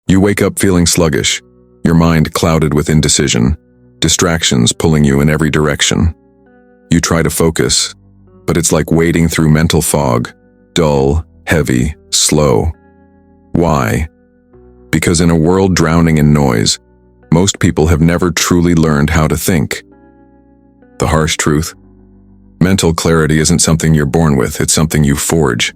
You wake up feeling sluggish, your mind clouded with indecision, distractions pulling you in every direction. You try to focus, but it's like wading through mental fog, dull, heavy, slow. Why? Because in a world drowning in noise, most people have never truly learned how to think. The harsh truth? Mental clarity isn't something you're born with, it's something you forge.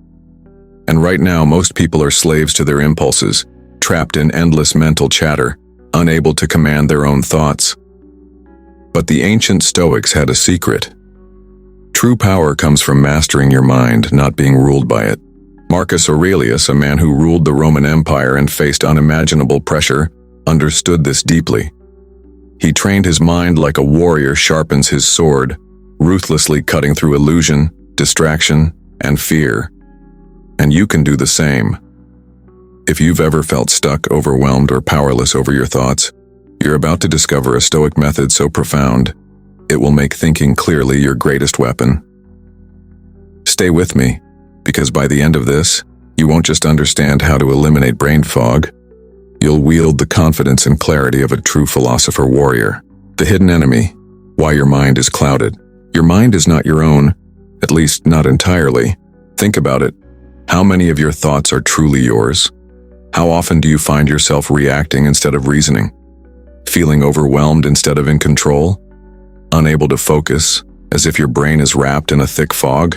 And right now, most people are slaves to their impulses, trapped in endless mental chatter, unable to command their own thoughts. But the ancient Stoics had a secret. True power comes from mastering your mind, not being ruled by it. Marcus Aurelius, a man who ruled the Roman Empire and faced unimaginable pressure, understood this deeply. He trained his mind like a warrior sharpens his sword, ruthlessly cutting through illusion, distraction, and fear. And you can do the same. If you've ever felt stuck, overwhelmed, or powerless over your thoughts, you're about to discover a Stoic method so profound, it will make thinking clearly your greatest weapon. Stay with me, because by the end of this, you won't just understand how to eliminate brain fog, you'll wield the confidence and clarity of a true philosopher warrior. The hidden enemy, why your mind is clouded. Your mind is not your own, at least not entirely. Think about it. How many of your thoughts are truly yours? How often do you find yourself reacting instead of reasoning? Feeling overwhelmed instead of in control? Unable to focus, as if your brain is wrapped in a thick fog?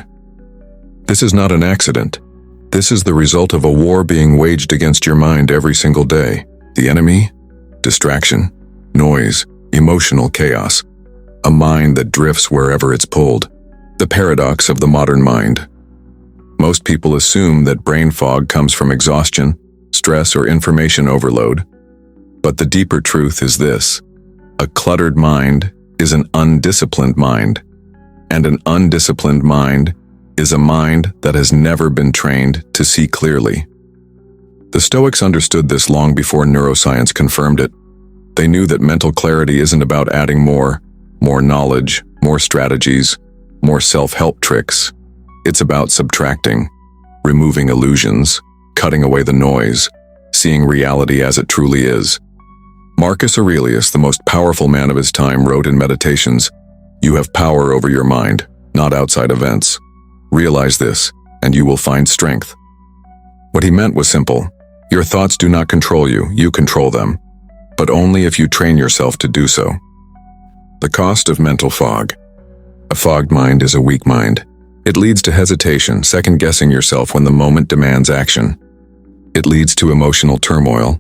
This is not an accident. This is the result of a war being waged against your mind every single day. The enemy? Distraction, noise, emotional chaos. A mind that drifts wherever it's pulled. The paradox of the modern mind. Most people assume that brain fog comes from exhaustion, stress, or information overload. But the deeper truth is this: a cluttered mind is an undisciplined mind, and an undisciplined mind is a mind that has never been trained to see clearly. The Stoics understood this long before neuroscience confirmed it. They knew that mental clarity isn't about adding more knowledge, more strategies, more self-help tricks. It's about subtracting, removing illusions, cutting away the noise, seeing reality as it truly is. Marcus Aurelius, the most powerful man of his time, wrote in Meditations, "You have power over your mind, not outside events. Realize this, and you will find strength." What he meant was simple. Your thoughts do not control you, you control them. But only if you train yourself to do so. The cost of mental fog. A fogged mind is a weak mind. It leads to hesitation, second-guessing yourself when the moment demands action. It leads to emotional turmoil,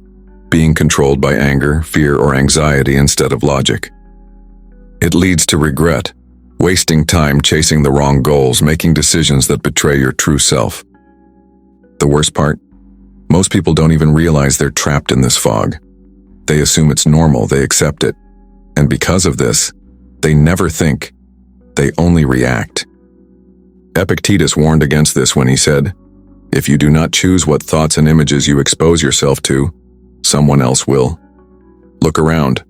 being controlled by anger, fear, or anxiety instead of logic. It leads to regret, wasting time chasing the wrong goals, making decisions that betray your true self. The worst part? Most people don't even realize they're trapped in this fog. They assume it's normal, they accept it. And because of this, they never think, they only react. Epictetus warned against this when he said, "If you do not choose what thoughts and images you expose yourself to, someone else will." Look around.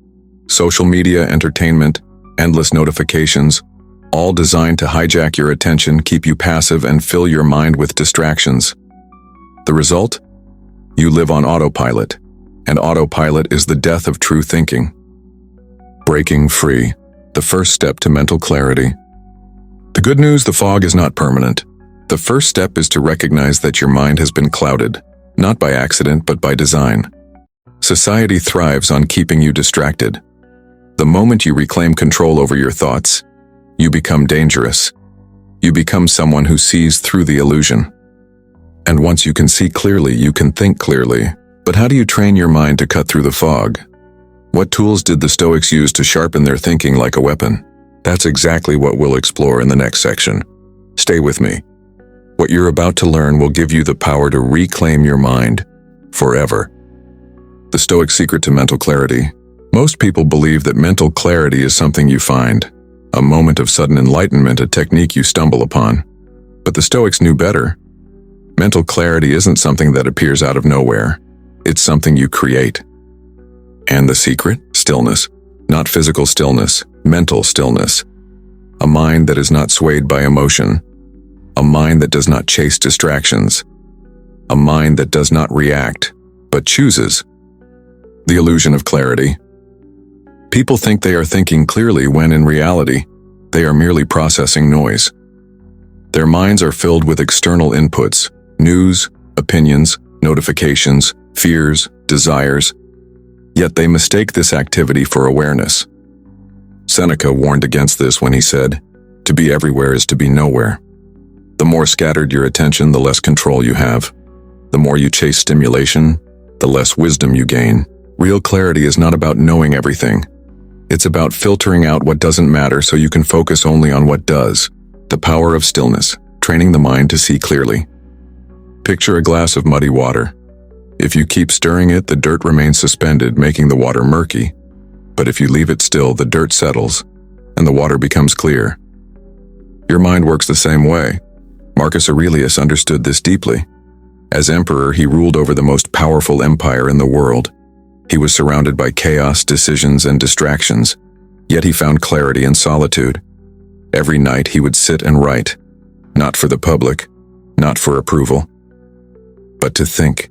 Social media, entertainment, endless notifications, all designed to hijack your attention, keep you passive, and fill your mind with distractions. The result? You live on autopilot, and autopilot is the death of true thinking. Breaking free, the first step to mental clarity. The good news: the fog is not permanent. The first step is to recognize that your mind has been clouded, not by accident but by design. Society thrives on keeping you distracted. The moment you reclaim control over your thoughts, you become dangerous. You become someone who sees through the illusion. And once you can see clearly, you can think clearly. But how do you train your mind to cut through the fog? What tools did the Stoics use to sharpen their thinking like a weapon? That's exactly what we'll explore in the next section. Stay with me. What you're about to learn will give you the power to reclaim your mind forever. The Stoic Secret to Mental Clarity. Most people believe that mental clarity is something you find, a moment of sudden enlightenment, a technique you stumble upon. But the Stoics knew better. Mental clarity isn't something that appears out of nowhere. It's something you create. And the secret? Stillness. Not physical stillness, mental stillness. A mind that is not swayed by emotion. A mind that does not chase distractions. A mind that does not react, but chooses. The illusion of clarity. People think they are thinking clearly when in reality, they are merely processing noise. Their minds are filled with external inputs, news, opinions, notifications, fears, desires, yet they mistake this activity for awareness. Seneca warned against this when he said, "To be everywhere is to be nowhere." The more scattered your attention, the less control you have. The more you chase stimulation, the less wisdom you gain. Real clarity is not about knowing everything. It's about filtering out what doesn't matter so you can focus only on what does. The power of stillness, training the mind to see clearly. Picture a glass of muddy water. If you keep stirring it, the dirt remains suspended, making the water murky. But if you leave it still, the dirt settles, and the water becomes clear. Your mind works the same way. Marcus Aurelius understood this deeply. As emperor, he ruled over the most powerful empire in the world. He was surrounded by chaos, decisions, and distractions, yet he found clarity in solitude. Every night he would sit and write, not for the public, not for approval, but to think,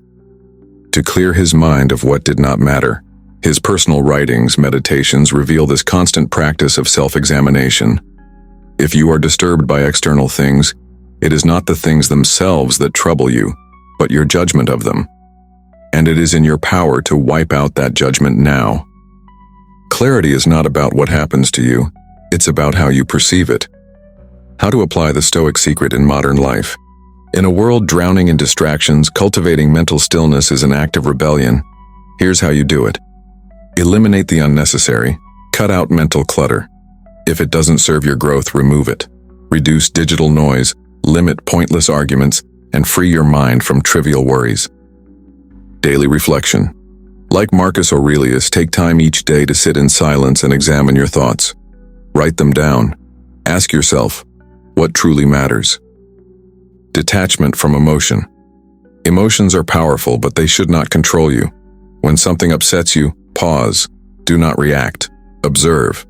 to clear his mind of what did not matter. His personal writings, meditations reveal this constant practice of self-examination. If you are disturbed by external things, it is not the things themselves that trouble you, but your judgment of them. And it is in your power to wipe out that judgment now. Clarity is not about what happens to you, it's about how you perceive it. How to apply the Stoic Secret in modern life. In a world drowning in distractions, cultivating mental stillness is an act of rebellion. Here's how you do it. Eliminate the unnecessary. Cut out mental clutter. If it doesn't serve your growth, remove it. Reduce digital noise, limit pointless arguments, and free your mind from trivial worries. Daily reflection. Like Marcus Aurelius, take time each day to sit in silence and examine your thoughts. Write them down. Ask yourself, what truly matters? Detachment from emotion. Emotions are powerful, but they should not control you. When something upsets you, pause. Do not react. Observe.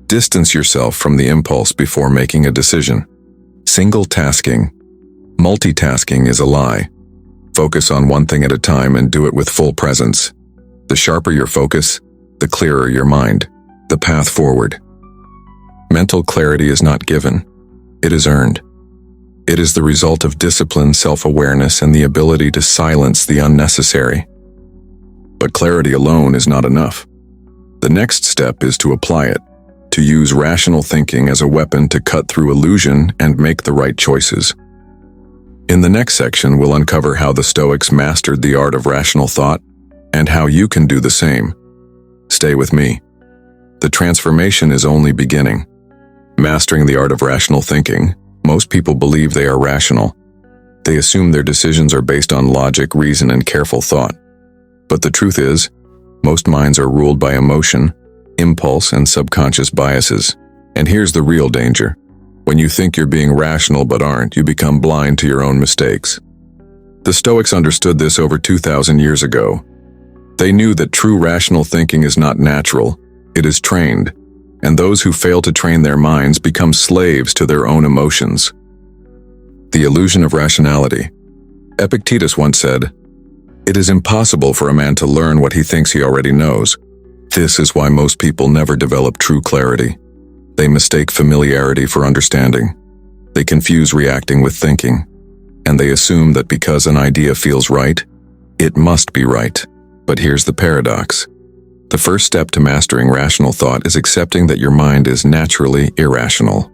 Distance yourself from the impulse before making a decision. Single tasking. Multitasking is a lie. Focus on one thing at a time and do it with full presence. The sharper your focus, the clearer your mind. The path forward. Mental clarity is not given. It is earned. It is the result of discipline, self-awareness, and the ability to silence the unnecessary. But clarity alone is not enough. The next step is to apply it, to use rational thinking as a weapon to cut through illusion and make the right choices. In the next section, we'll uncover how the Stoics mastered the art of rational thought and how you can do the same. Stay with me. The transformation is only beginning. Mastering the art of rational thinking, most people believe they are rational. They assume their decisions are based on logic, reason, and careful thought. But the truth is, most minds are ruled by emotion, impulse, and subconscious biases. And here's the real danger. When you think you're being rational but aren't, you become blind to your own mistakes. The Stoics understood this over 2,000 years ago. They knew that true rational thinking is not natural, it is trained, and those who fail to train their minds become slaves to their own emotions. The illusion of rationality. Epictetus once said, "It is impossible for a man to learn what he thinks he already knows." This is why most people never develop true clarity. They mistake familiarity for understanding. They confuse reacting with thinking. And they assume that because an idea feels right, it must be right. But here's the paradox. The first step to mastering rational thought is accepting that your mind is naturally irrational.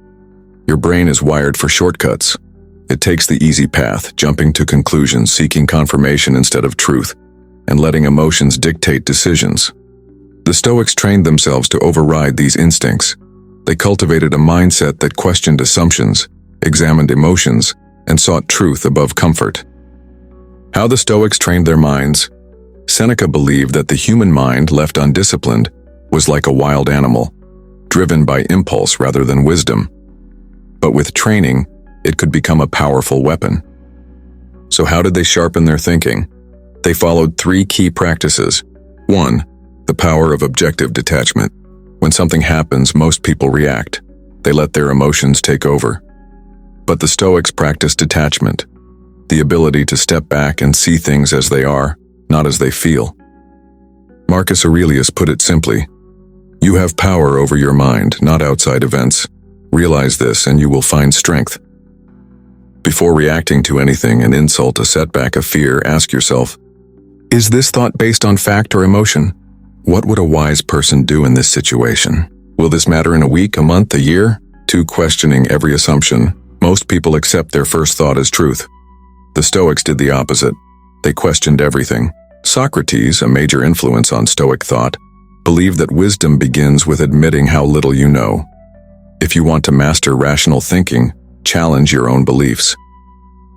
Your brain is wired for shortcuts. It takes the easy path, jumping to conclusions, seeking confirmation instead of truth, and letting emotions dictate decisions. The Stoics trained themselves to override these instincts. They cultivated a mindset that questioned assumptions, examined emotions, and sought truth above comfort. How the Stoics trained their minds. Seneca believed that the human mind, left undisciplined, was like a wild animal, driven by impulse rather than wisdom. But with training, it could become a powerful weapon. So how did they sharpen their thinking? They followed 3 key practices. 1. The power of objective detachment. When something happens, most people react. They let their emotions take over. But the Stoics practiced detachment, the ability to step back and see things as they are, not as they feel. Marcus Aurelius put it simply, "You have power over your mind, not outside events. Realize this and you will find strength." Before reacting to anything, an insult, a setback, a fear, ask yourself, is this thought based on fact or emotion? What would a wise person do in this situation? Will this matter in a week, a month, a year? 2. Questioning every assumption. Most people accept their first thought as truth. The Stoics did the opposite. They questioned everything. Socrates, a major influence on Stoic thought, believed that wisdom begins with admitting how little you know. If you want to master rational thinking, challenge your own beliefs.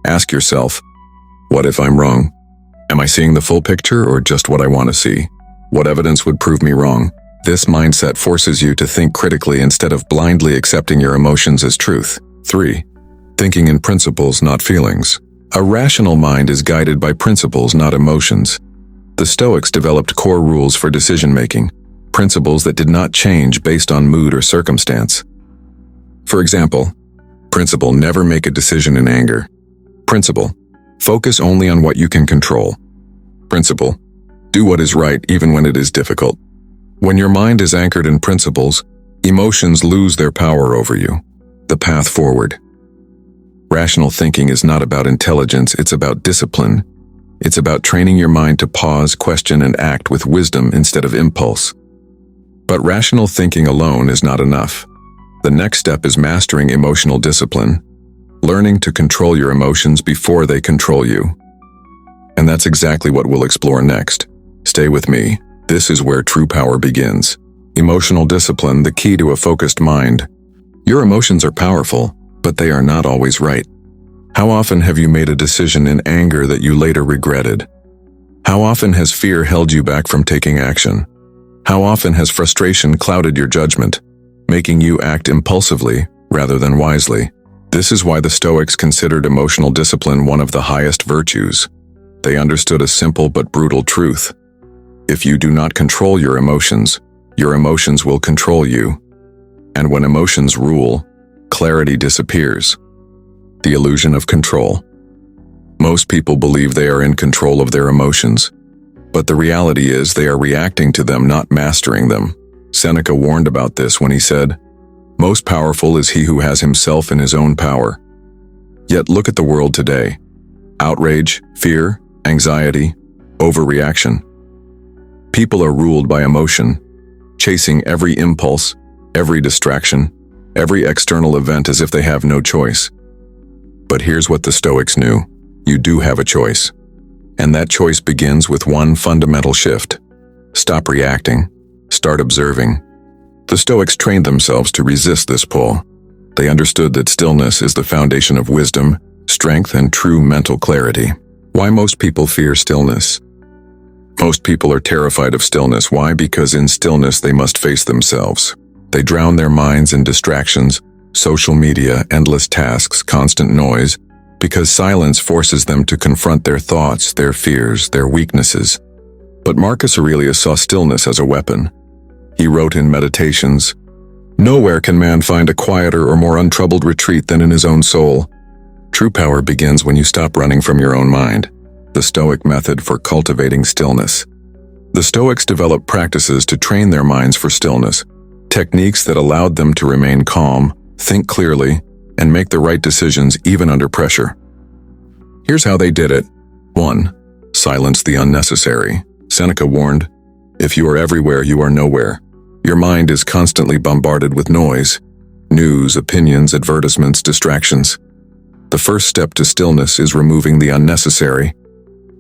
Ask yourself, what if I'm wrong? Am I seeing the full picture or just what I want to see? What evidence would prove me wrong? This mindset forces you to think critically instead of blindly accepting your emotions as truth. 3. Thinking in principles, not feelings. A rational mind is guided by principles, not emotions. The Stoics developed core rules for decision-making, principles that did not change based on mood or circumstance. For example, principle, never make a decision in anger. Principle, focus only on what you can control. Principle, do what is right even when it is difficult. When your mind is anchored in principles, emotions lose their power over you. The path forward. Rational thinking is not about intelligence, it's about discipline. It's about training your mind to pause, question, and act with wisdom instead of impulse. But rational thinking alone is not enough. The next step is mastering emotional discipline, learning to control your emotions before they control you. And that's exactly what we'll explore next. Stay with me. This is where true power begins. Emotional discipline, the key to a focused mind. Your emotions are powerful, but they are not always right. How often have you made a decision in anger that you later regretted? How often has fear held you back from taking action? How often has frustration clouded your judgment, making you act impulsively rather than wisely? This is why the Stoics considered emotional discipline one of the highest virtues. They understood a simple but brutal truth. If you do not control your emotions will control you. And when emotions rule, clarity disappears. The illusion of control. Most people believe they are in control of their emotions, but the reality is they are reacting to them, not mastering them. Seneca warned about this when he said, "Most powerful is he who has himself in his own power." Yet look at the world today. Outrage, fear, anxiety, overreaction. People are ruled by emotion, chasing every impulse, every distraction, every external event as if they have no choice. But here's what the Stoics knew. You do have a choice. And that choice begins with one fundamental shift. Stop reacting. Start observing. The Stoics trained themselves to resist this pull. They understood that stillness is the foundation of wisdom, strength, and true mental clarity. Why most people fear stillness? Most people are terrified of stillness. Why? Because in stillness they must face themselves. They drown their minds in distractions, social media, endless tasks, constant noise, because silence forces them to confront their thoughts, their fears, their weaknesses. But Marcus Aurelius saw stillness as a weapon. He wrote in Meditations, "Nowhere can man find a quieter or more untroubled retreat than in his own soul." True power begins when you stop running from your own mind. The Stoic method for cultivating stillness. The Stoics developed practices to train their minds for stillness, techniques that allowed them to remain calm, think clearly, and make the right decisions even under pressure. Here's how they did it. 1. Silence the unnecessary. Seneca warned, "If you are everywhere, you are nowhere." Your mind is constantly bombarded with noise, news, opinions, advertisements, distractions. The first step to stillness is removing the unnecessary.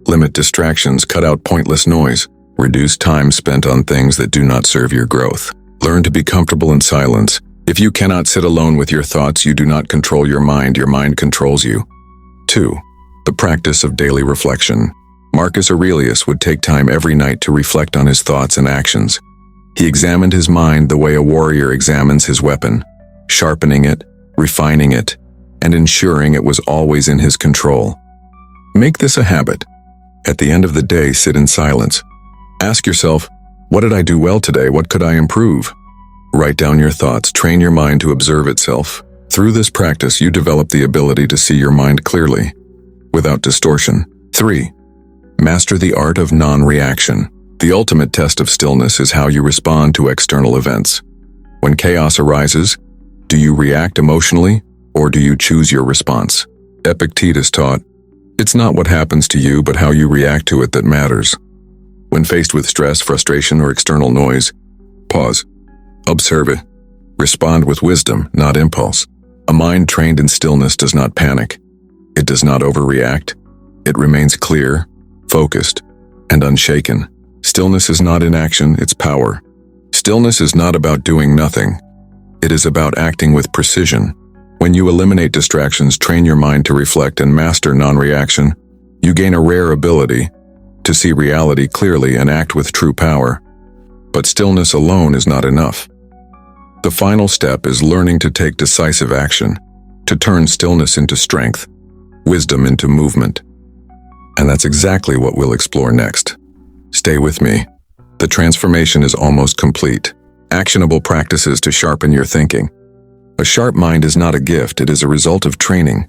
Limit distractions, cut out pointless noise, reduce time spent on things that do not serve your growth. Learn to be comfortable in silence. If you cannot sit alone with your thoughts, you do not control your mind controls you. 2. The practice of daily reflection. Marcus Aurelius would take time every night to reflect on his thoughts and actions. He examined his mind the way a warrior examines his weapon, sharpening it, refining it, and ensuring it was always in his control. Make this a habit. At the end of the day, sit in silence. Ask yourself, what did I do well today? What could I improve? Write down your thoughts, train your mind to observe itself. Through this practice, you develop the ability to see your mind clearly, without distortion. 3. Master the art of non-reaction. The ultimate test of stillness is how you respond to external events. When chaos arises, do you react emotionally or do you choose your response? Epictetus taught, "It's not what happens to you but how you react to it that matters." When faced with stress, frustration, or external noise, pause. Observe it. Respond with wisdom, not impulse. A mind trained in stillness does not panic. It does not overreact. It remains clear, focused, and unshaken. Stillness is not inaction, it's power. Stillness is not about doing nothing. It is about acting with precision. When you eliminate distractions, train your mind to reflect, and master non-reaction, you gain a rare ability to see reality clearly and act with true power. But stillness alone is not enough. The final step is learning to take decisive action, to turn stillness into strength, wisdom into movement. And that's exactly what we'll explore next. Stay with me. The transformation is almost complete. Actionable practices to sharpen your thinking. A sharp mind is not a gift, it is a result of training.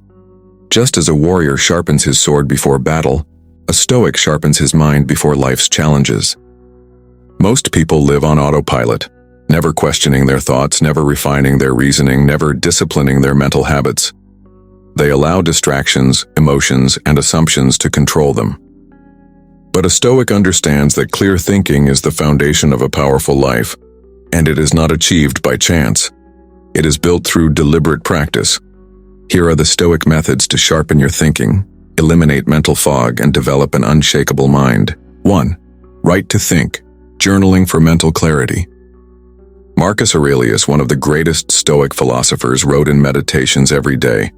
Just as a warrior sharpens his sword before battle, a Stoic sharpens his mind before life's challenges. Most people live on autopilot, never questioning their thoughts, never refining their reasoning, never disciplining their mental habits. They allow distractions, emotions, and assumptions to control them. But a Stoic understands that clear thinking is the foundation of a powerful life, and it is not achieved by chance. It is built through deliberate practice. Here are the Stoic methods to sharpen your thinking, eliminate mental fog, and develop an unshakable mind. 1. Write to think. Journaling for mental clarity. Marcus Aurelius, one of the greatest Stoic philosophers, wrote in Meditations every day,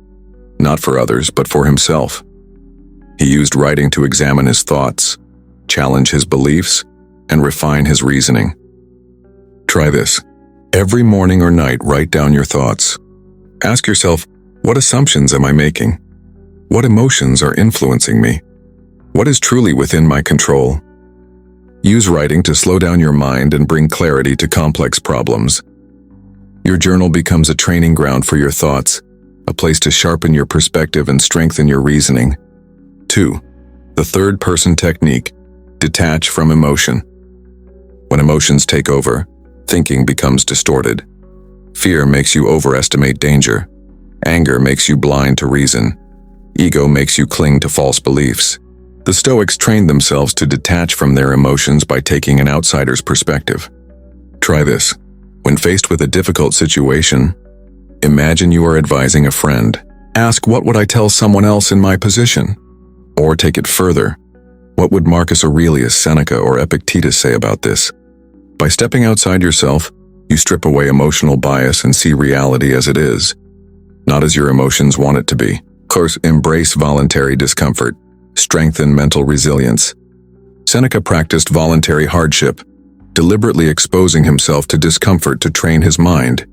not for others, but for himself. He used writing to examine his thoughts, challenge his beliefs, and refine his reasoning. Try this. Every morning or night, write down your thoughts. Ask yourself, what assumptions am I making? What emotions are influencing me? What is truly within my control? Use writing to slow down your mind and bring clarity to complex problems. Your journal becomes a training ground for your thoughts, a place to sharpen your perspective and strengthen your reasoning. 2. The third-person technique. Detach from emotion. When emotions take over, thinking becomes distorted. Fear makes you overestimate danger. Anger makes you blind to reason. Ego makes you cling to false beliefs. The Stoics trained themselves to detach from their emotions by taking an outsider's perspective. Try this. When faced with a difficult situation, imagine you are advising a friend. Ask, what would I tell someone else in my position? Or take it further. What would Marcus Aurelius, Seneca, or Epictetus say about this? By stepping outside yourself, you strip away emotional bias and see reality as it is, not as your emotions want it to be. Of course, embrace voluntary discomfort. Strengthen mental resilience. Seneca practiced voluntary hardship, deliberately exposing himself to discomfort to train his mind.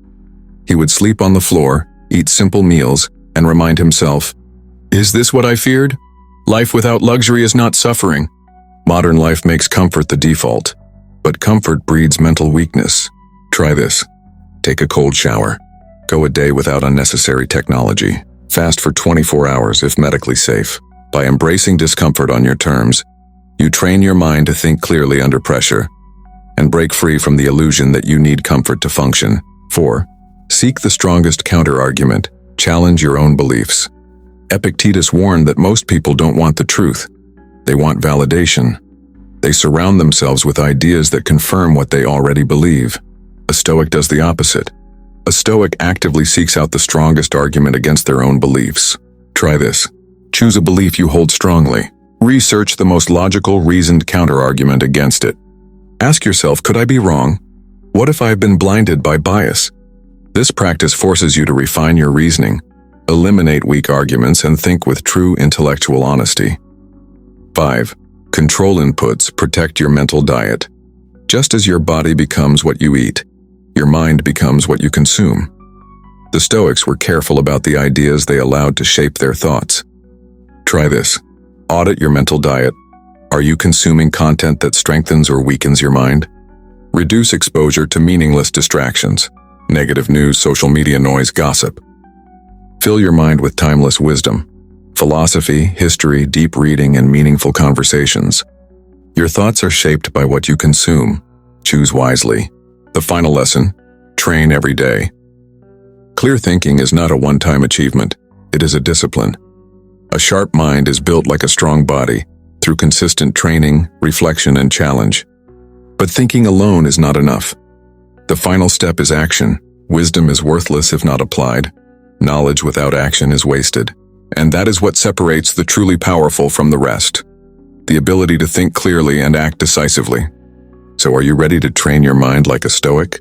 He would sleep on the floor, eat simple meals, and remind himself, "Is this what I feared? Life without luxury is not suffering." Modern life makes comfort the default, but comfort breeds mental weakness. Try this. Take a cold shower. Go a day without unnecessary technology. Fast for 24 hours if medically safe. By embracing discomfort on your terms, you train your mind to think clearly under pressure and break free from the illusion that you need comfort to function. 4. Seek the strongest counter-argument. Challenge your own beliefs. Epictetus warned that most people don't want the truth. They want validation. They surround themselves with ideas that confirm what they already believe. A Stoic does the opposite. A Stoic actively seeks out the strongest argument against their own beliefs. Try this. Choose a belief you hold strongly. Research the most logical, reasoned counter-argument against it. Ask yourself, could I be wrong? What if I have been blinded by bias? This practice forces you to refine your reasoning, eliminate weak arguments, and think with true intellectual honesty. 5. Control inputs, protect your mental diet. Just as your body becomes what you eat, your mind becomes what you consume. The Stoics were careful about the ideas they allowed to shape their thoughts. Try this. Audit your mental diet. Are you consuming content that strengthens or weakens your mind? Reduce exposure to meaningless distractions, negative news, social media noise, gossip. Fill your mind with timeless wisdom, philosophy, history, deep reading, and meaningful conversations. Your thoughts are shaped by what you consume. Choose wisely. The final lesson: train every day. Clear thinking is not a one-time achievement. It is a discipline. A sharp mind is built like a strong body, through consistent training, reflection, and challenge. But thinking alone is not enough. The final step is action. Wisdom is worthless if not applied. Knowledge without action is wasted. And that is what separates the truly powerful from the rest. The ability to think clearly and act decisively. So are you ready to train your mind like a Stoic?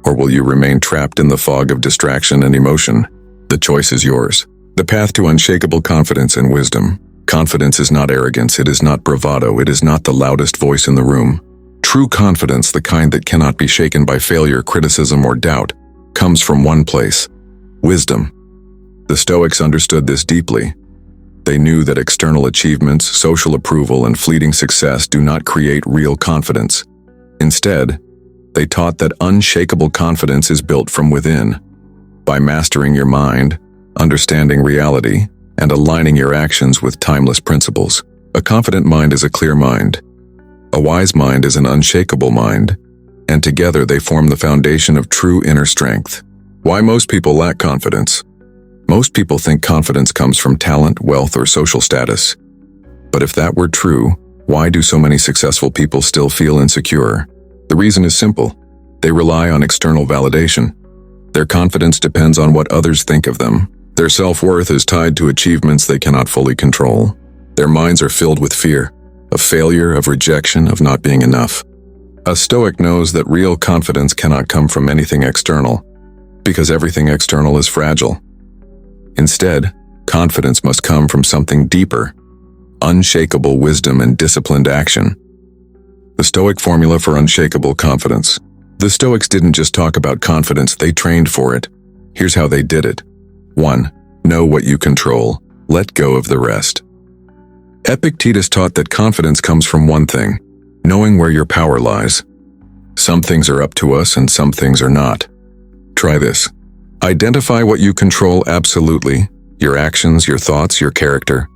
Or will you remain trapped in the fog of distraction and emotion? The choice is yours. The path to unshakable confidence and wisdom. Confidence is not arrogance, it is not bravado, it is not the loudest voice in the room. True confidence, the kind that cannot be shaken by failure, criticism, or doubt, comes from one place: wisdom. The Stoics understood this deeply. They knew that external achievements, social approval, and fleeting success do not create real confidence. Instead, they taught that unshakable confidence is built from within. By mastering your mind, understanding reality, and aligning your actions with timeless principles. A confident mind is a clear mind. A wise mind is an unshakable mind, and together they form the foundation of true inner strength. Why most people lack confidence? Most people think confidence comes from talent, wealth, or social status. But if that were true, why do so many successful people still feel insecure? The reason is simple. They rely on external validation. Their confidence depends on what others think of them. Their self-worth is tied to achievements they cannot fully control. Their minds are filled with fear, of failure, of rejection, of not being enough. A Stoic knows that real confidence cannot come from anything external, because everything external is fragile. Instead, confidence must come from something deeper: unshakable wisdom and disciplined action. The Stoic formula for unshakable confidence. The Stoics didn't just talk about confidence, they trained for it. Here's how they did it. 1. Know what you control. Let go of the rest. Epictetus taught that confidence comes from one thing: knowing where your power lies. Some things are up to us and some things are not. Try this. Identify what you control absolutely: your actions, your thoughts, your character.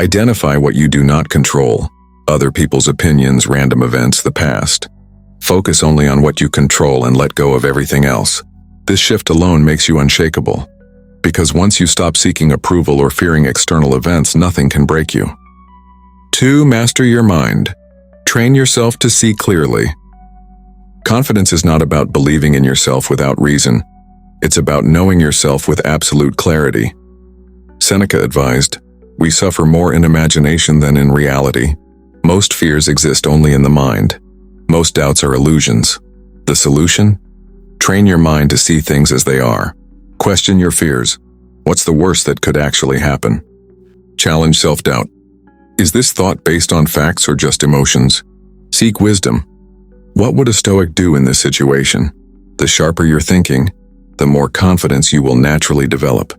Identify what you do not control: other people's opinions, random events, the past. Focus only on what you control and let go of everything else. This shift alone makes you unshakable. Because once you stop seeking approval or fearing external events, nothing can break you. 2. Master your mind. Train yourself to see clearly. Confidence is not about believing in yourself without reason. It's about knowing yourself with absolute clarity. Seneca advised, "We suffer more in imagination than in reality." Most fears exist only in the mind. Most doubts are illusions. The solution? Train your mind to see things as they are. Question your fears. What's the worst that could actually happen? Challenge self-doubt. Is this thought based on facts or just emotions? Seek wisdom. What would a Stoic do in this situation? The sharper your thinking, the more confidence you will naturally develop.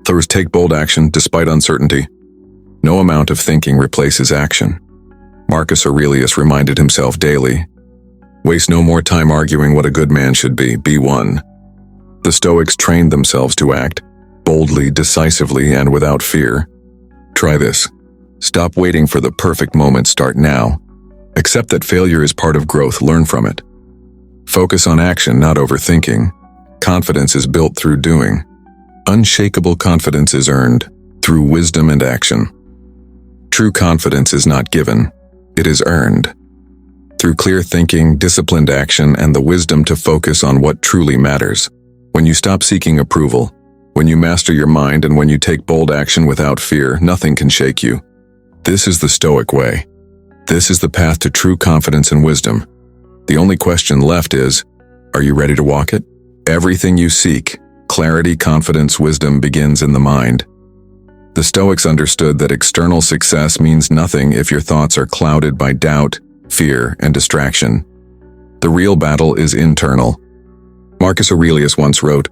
Third, take bold action despite uncertainty. No amount of thinking replaces action. Marcus Aurelius reminded himself daily, "Waste no more time arguing what a good man should be one." The Stoics trained themselves to act boldly, decisively, and without fear. Try this. Stop waiting for the perfect moment, start now. Accept that failure is part of growth, learn from it. Focus on action, not overthinking. Confidence is built through doing. Unshakable confidence is earned through wisdom and action. True confidence is not given, it is earned. Through clear thinking, disciplined action, and the wisdom to focus on what truly matters. When you stop seeking approval, when you master your mind, and when you take bold action without fear, nothing can shake you. This is the Stoic way. This is the path to true confidence and wisdom. The only question left is, are you ready to walk it? Everything you seek, clarity, confidence, wisdom, begins in the mind. The Stoics understood that external success means nothing if your thoughts are clouded by doubt, fear, and distraction. The real battle is internal. Marcus Aurelius once wrote,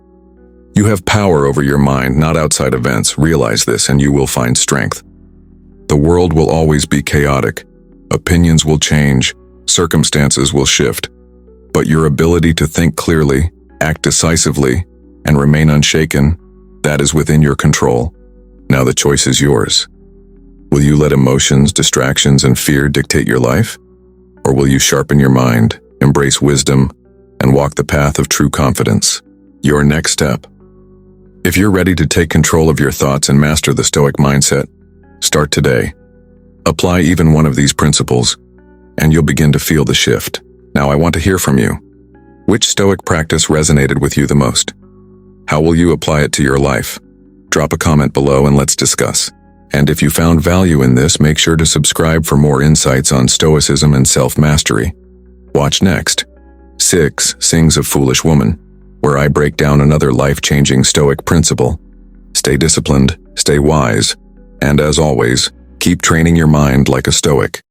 "You have power over your mind, not outside events. Realize this and you will find strength." The world will always be chaotic. Opinions will change. Circumstances will shift. But your ability to think clearly, act decisively, and remain unshaken, that is within your control. Now the choice is yours. Will you let emotions, distractions, and fear dictate your life? Or will you sharpen your mind, embrace wisdom, and walk the path of true confidence? Your next step. If you're ready to take control of your thoughts and master the Stoic mindset, start today. Apply even one of these principles, and you'll begin to feel the shift. Now I want to hear from you. Which Stoic practice resonated with you the most? How will you apply it to your life? Drop a comment below and let's discuss. And if you found value in this, make sure to subscribe for more insights on Stoicism and self-mastery. Watch next. 6 Sings of Foolish Woman, where I break down another life-changing Stoic principle. Stay disciplined, stay wise, and as always, keep training your mind like a Stoic.